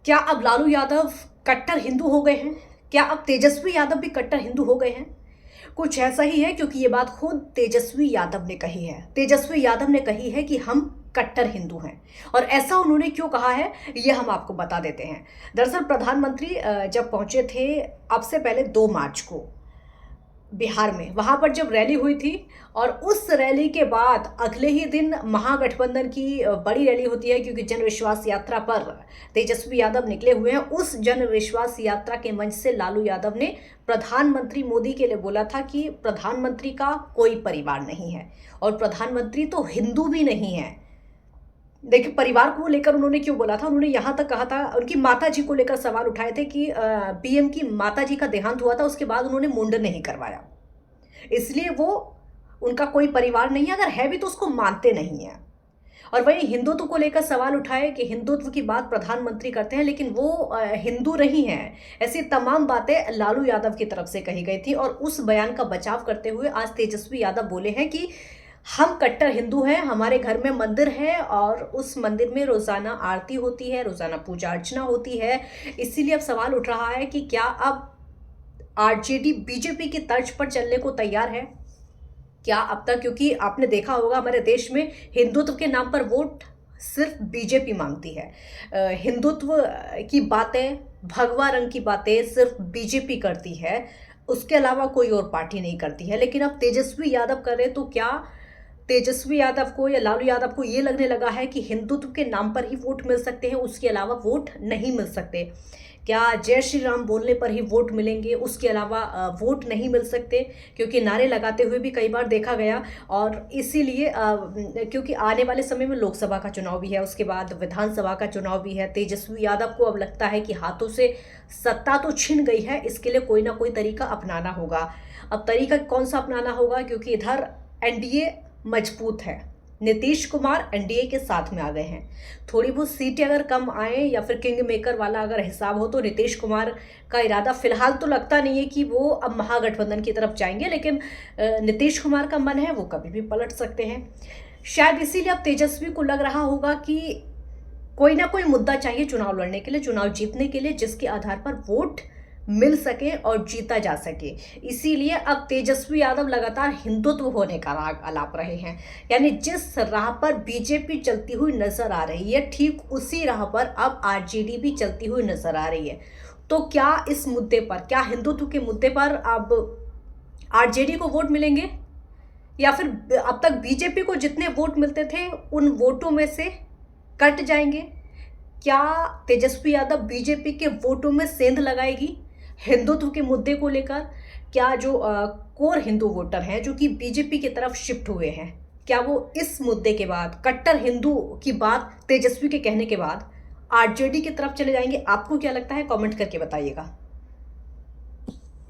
क्या अब लालू यादव कट्टर हिंदू हो गए हैं? क्या अब तेजस्वी यादव भी कट्टर हिंदू हो गए हैं? कुछ ऐसा ही है, क्योंकि ये बात खुद तेजस्वी यादव ने कही है। तेजस्वी यादव ने कही है कि हम कट्टर हिंदू हैं। और ऐसा उन्होंने क्यों कहा है, ये हम आपको बता देते हैं। दरअसल प्रधानमंत्री जब पहुंचे थे अब से पहले 2 मार्च को बिहार में, वहां पर जब रैली हुई थी, और उस रैली के बाद अगले ही दिन महागठबंधन की बड़ी रैली होती है, क्योंकि जन विश्वास यात्रा पर तेजस्वी यादव निकले हुए हैं। उस जन विश्वास यात्रा के मंच से लालू यादव ने प्रधानमंत्री मोदी के लिए बोला था कि प्रधानमंत्री का कोई परिवार नहीं है, और प्रधानमंत्री तो हिंदू भी नहीं है। देखिए, परिवार को लेकर उन्होंने क्यों बोला था, उन्होंने यहाँ तक कहा था, उनकी माता जी को लेकर सवाल उठाए थे कि पीएम की माता जी का देहांत हुआ था, उसके बाद उन्होंने मुंडन नहीं करवाया, इसलिए वो उनका कोई परिवार नहीं है, अगर है भी तो उसको मानते नहीं है। और वहीं हिंदुत्व को लेकर सवाल उठाए कि हिंदुत्व की बात प्रधानमंत्री करते हैं, लेकिन वो हिंदू नहीं है। ऐसी तमाम बातें लालू यादव की तरफ से कही गई थी, और उस बयान का बचाव करते हुए आज तेजस्वी यादव बोले हैं कि हम कट्टर हिंदू हैं, हमारे घर में मंदिर है और उस मंदिर में रोजाना आरती होती है, रोजाना पूजा अर्चना होती है। इसीलिए अब सवाल उठ रहा है कि क्या अब आरजेडी बीजेपी की तर्ज पर चलने को तैयार है? क्या अब तक, क्योंकि आपने देखा होगा हमारे देश में हिंदुत्व के नाम पर वोट सिर्फ बीजेपी मांगती है। हिंदुत्व की बातें, भगवा रंग की बातें सिर्फ बीजेपी करती है, उसके अलावा कोई और पार्टी नहीं करती है। लेकिन अब तेजस्वी यादव करे तो क्या तेजस्वी यादव को या लालू यादव को ये लगने लगा है कि हिंदुत्व के नाम पर ही वोट मिल सकते हैं, उसके अलावा वोट नहीं मिल सकते? क्या जय श्री राम बोलने पर ही वोट मिलेंगे, उसके अलावा वोट नहीं मिल सकते? क्योंकि नारे लगाते हुए भी कई बार देखा गया, और इसीलिए क्योंकि आने वाले समय में लोकसभा का चुनाव भी है, उसके बाद विधानसभा का चुनाव भी है। तेजस्वी यादव को अब लगता है कि हाथों से सत्ता तो छिन गई है, इसके लिए कोई ना कोई तरीका अपनाना होगा। अब तरीका कौन सा अपनाना होगा, क्योंकि इधर एनडीए मजबूत है, नीतीश कुमार एनडीए के साथ में आ गए हैं। थोड़ी बहुत सीटें अगर कम आए या फिर किंग मेकर वाला अगर हिसाब हो, तो नीतीश कुमार का इरादा फिलहाल तो लगता नहीं है कि वो अब महागठबंधन की तरफ जाएंगे, लेकिन नीतीश कुमार का मन है, वो कभी भी पलट सकते हैं। शायद इसीलिए अब तेजस्वी को लग रहा होगा कि कोई ना कोई मुद्दा चाहिए चुनाव लड़ने के लिए, चुनाव जीतने के लिए, जिसके आधार पर वोट मिल सके और जीता जा सके। इसीलिए अब तेजस्वी यादव लगातार हिंदुत्व होने का राग अलाप रहे हैं। यानी जिस राह पर बीजेपी चलती हुई नजर आ रही है, ठीक उसी राह पर अब आरजेडी भी चलती हुई नजर आ रही है। तो क्या इस मुद्दे पर, क्या हिंदुत्व के मुद्दे पर अब आरजेडी को वोट मिलेंगे, या फिर अब तक बीजेपी को जितने वोट मिलते थे उन वोटों में से कट जाएंगे? क्या तेजस्वी यादव बीजेपी के वोटों में सेंध लगाएगी हिंदुत्व के मुद्दे को लेकर? क्या जो कोर हिंदू वोटर हैं जो कि बीजेपी की तरफ शिफ्ट हुए हैं, क्या वो इस मुद्दे के बाद, कट्टर हिंदू की बात तेजस्वी के कहने के बाद, आरजेडी की तरफ चले जाएंगे? आपको क्या लगता है, कमेंट करके बताइएगा।